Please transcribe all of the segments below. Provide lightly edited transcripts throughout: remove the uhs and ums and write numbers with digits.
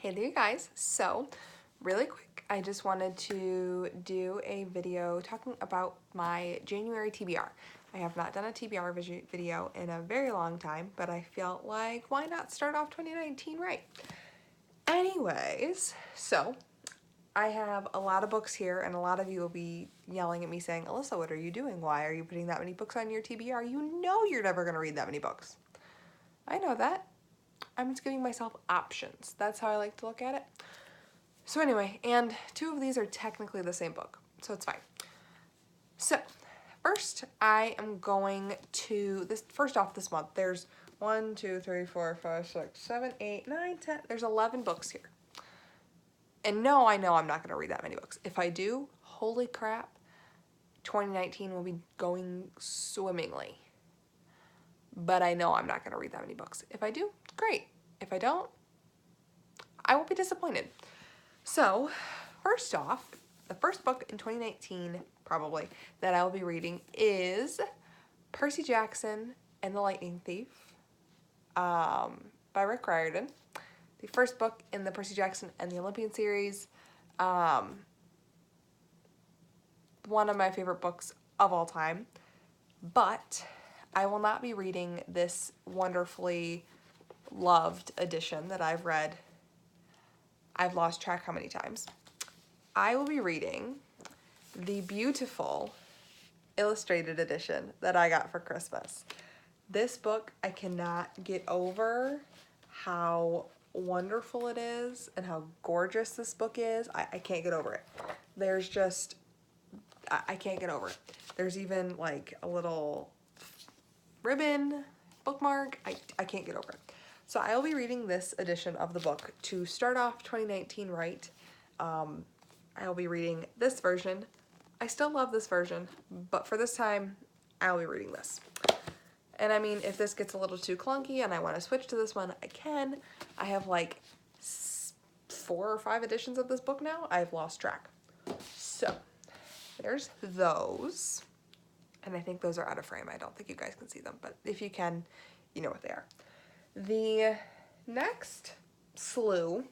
Hey there you guys. So really quick, I just wanted to do a video talking about my January TBR. I have not done a TBR video in a very long time, but I felt like why not start off 2019 right? Anyways, so I have a lot of books here and a lot of you will be yelling at me saying, Alyssa, what are you doing? Why are you putting that many books on your TBR? You know you're never going to read that many books. I know that. I'm just giving myself options. That's how I like to look at it. So anyway, and two of these are technically the same book, so it's fine. So first I am going to, first off this month, there's 1, 2, 3, 4, 5, 6, 7, 8, 9, 10, there's 11 books here. And no, I know I'm not going to read that many books. If I do, holy crap, 2019 will be going swimmingly. But I know I'm not going to read that many books. If I do, great. If I don't, I won't be disappointed. So, first off, the first book in 2019, probably, that I will be reading is Percy Jackson and the Lightning Thief by Rick Riordan. The first book in the Percy Jackson and the Olympian series. One of my favorite books of all time. But I will not be reading this wonderfully loved edition that I've read. I've lost track how many times. I will be reading the beautiful illustrated edition that I got for Christmas. This book, I cannot get over how wonderful it is and how gorgeous this book is. I can't get over it. There's just, I can't get over it. There's even like a little ribbon bookmark. I can't get over it. So I will be reading this edition of the book to start off 2019 right. I will be reading this version. I still love this version, but for this time, I will be reading this. And I mean, if this gets a little too clunky and I want to switch to this one, I can. I have like 4 or 5 editions of this book now. I've lost track. So there's those. And I think those are out of frame. I don't think you guys can see them, but if you can, you know what they are. The next slew,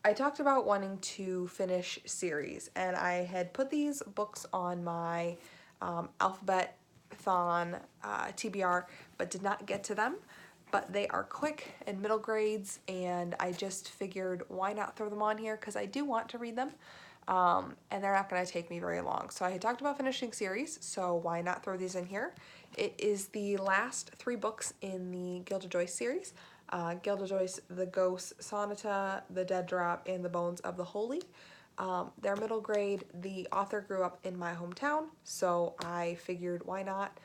I talked about wanting to finish series, and I had put these books on my Alphabet-thon TBR, but did not get to them. But they are quick and middle grades, and I just figured why not throw them on here, because I do want to read them. And they're not going to take me very long. So I had talked about finishing series, so why not throw these in here? It is the last 3 books in the Gilded Joyce series. Gilded Joyce, The Ghost Sonata, The Dead Drop, and The Bones of the Holy. They're middle grade. The author grew up in my hometown, so I figured why not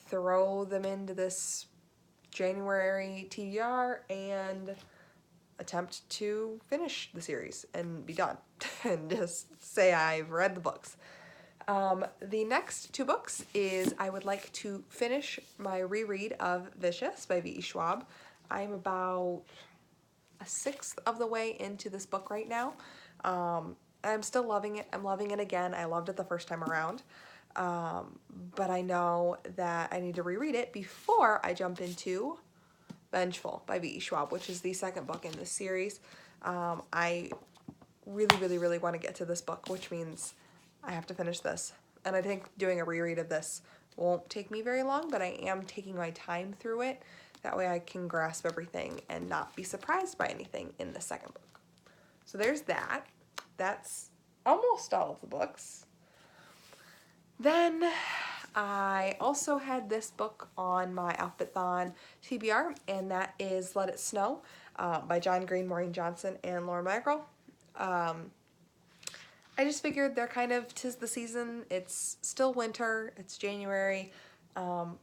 throw them into this January TBR and attempt to finish the series and be done and just say I've read the books. The next 2 books is I would like to finish my reread of Vicious by V.E. Schwab. I'm about a 1/6 of the way into this book right now. I'm still loving it. I'm loving it again. I loved it the first time around. But I know that I need to reread it before I jump into Vengeful by V.E. Schwab, which is the second book in this series. I really want to get to this book, which means I have to finish this. And I think doing a reread of this won't take me very long, but I am taking my time through it. That way I can grasp everything and not be surprised by anything in the second book. So there's that. That's almost all of the books. Then I also had this book on my Alphabet-thon TBR, and that is Let It Snow by John Green, Maureen Johnson, and Lauren Magrill. I just figured they're kind of 'tis the season. It's still winter. It's January.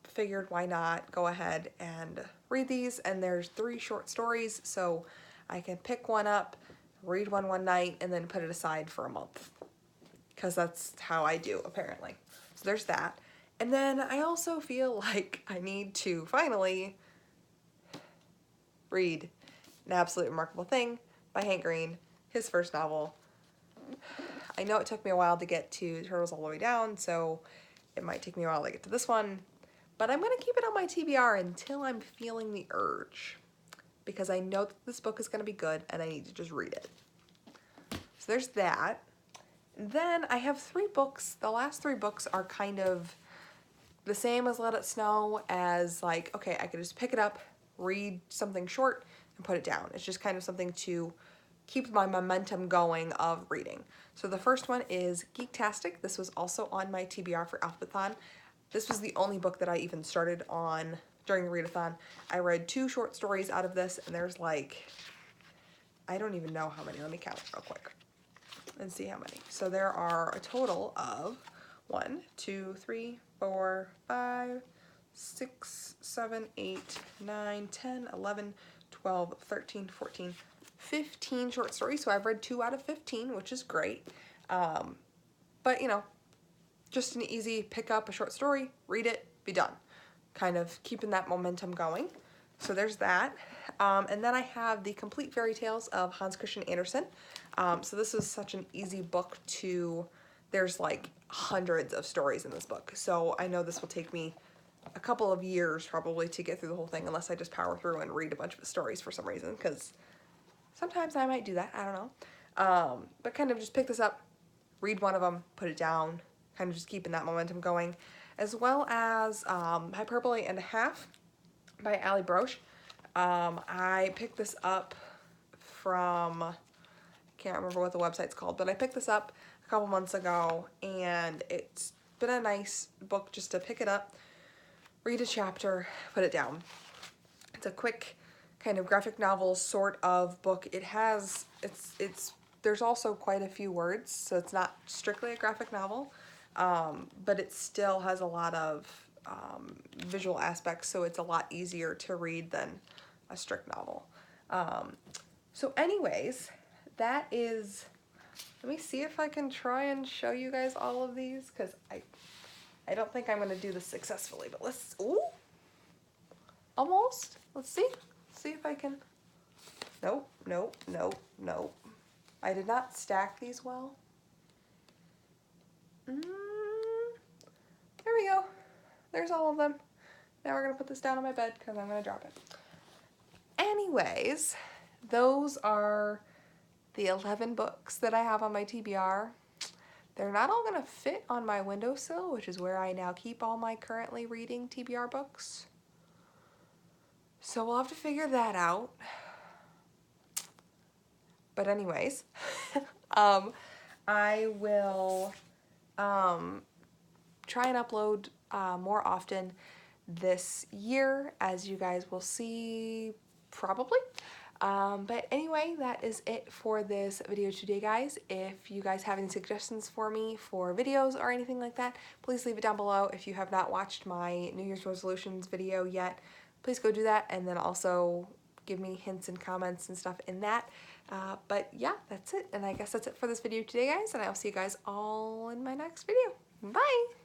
Figured why not go ahead and read these. And there's 3 short stories, so I can pick one up, read one night, and then put it aside for a month. Because that's how I do, apparently. So there's that. And then I also feel like I need to finally read An Absolute Remarkable Thing by Hank Green, his first novel. I know it took me a while to get to Turtles All the Way Down, so it might take me a while to get to this one. But I'm going to keep it on my TBR until I'm feeling the urge. because I know that this book is going to be good and I need to just read it. So there's that. Then I have 3 books. The last 3 books are kind of the same as Let It Snow, as like, okay, I could just pick it up, read something short, and put it down. It's just kind of something to keep my momentum going of reading. So the first one is Geektastic. This was also on my TBR for Alphathon. This was the only book that I even started on during the readathon. I read 2 short stories out of this, and there's like, I don't even know how many. Let me count real quick and see how many. So there are a total of 1, 2, 3, 4, 5, 6, 7, 8, 9, 10, 11, 12, 13, 14, 15 short stories. So I've read 2 out of 15, which is great. But you know, just an easy pick up a short story, read it, be done. Kind of keeping that momentum going. So there's that. And then I have the Complete Fairy Tales of Hans Christian Andersen. So this is such an easy book to, there's like hundreds of stories in this book. So I know this will take me a couple of years probably to get through the whole thing, unless I just power through and read a bunch of stories for some reason, because sometimes I might do that, I don't know. But kind of just pick this up, read one of them, put it down, kind of just keeping that momentum going. As well as Hyperbole and a Half by Ali Broche. I picked this up from, I can't remember what the website's called, but I picked this up a couple months ago, and it's been a nice book just to pick it up, read a chapter, put it down. It's a quick kind of graphic novel sort of book. It has, there's also quite a few words, so it's not strictly a graphic novel, but it still has a lot of visual aspects, so it's a lot easier to read than a strict novel. So anyways, that is, let me see if I can try and show you guys all of these, because I don't think I'm going to do this successfully, but let's, ooh, almost, let's see if I can, nope, nope, nope, nope. I did not stack these well. There we go. There's all of them. Now we're going to put this down on my bed because I'm going to drop it. Anyways, those are the 11 books that I have on my TBR. They're not all going to fit on my windowsill, which is where I now keep all my currently reading TBR books. So we'll have to figure that out. But anyways, I will try and upload more often this year, as you guys will see probably. But anyway, that is it for this video today, guys. If you guys have any suggestions for me for videos or anything like that, please leave it down below. If you have not watched my New Year's resolutions video yet, please go do that, and then also give me hints and comments and stuff in that. But yeah, that's it, and I guess that's it for this video today, guys, and I'll see you guys all in my next video. Bye!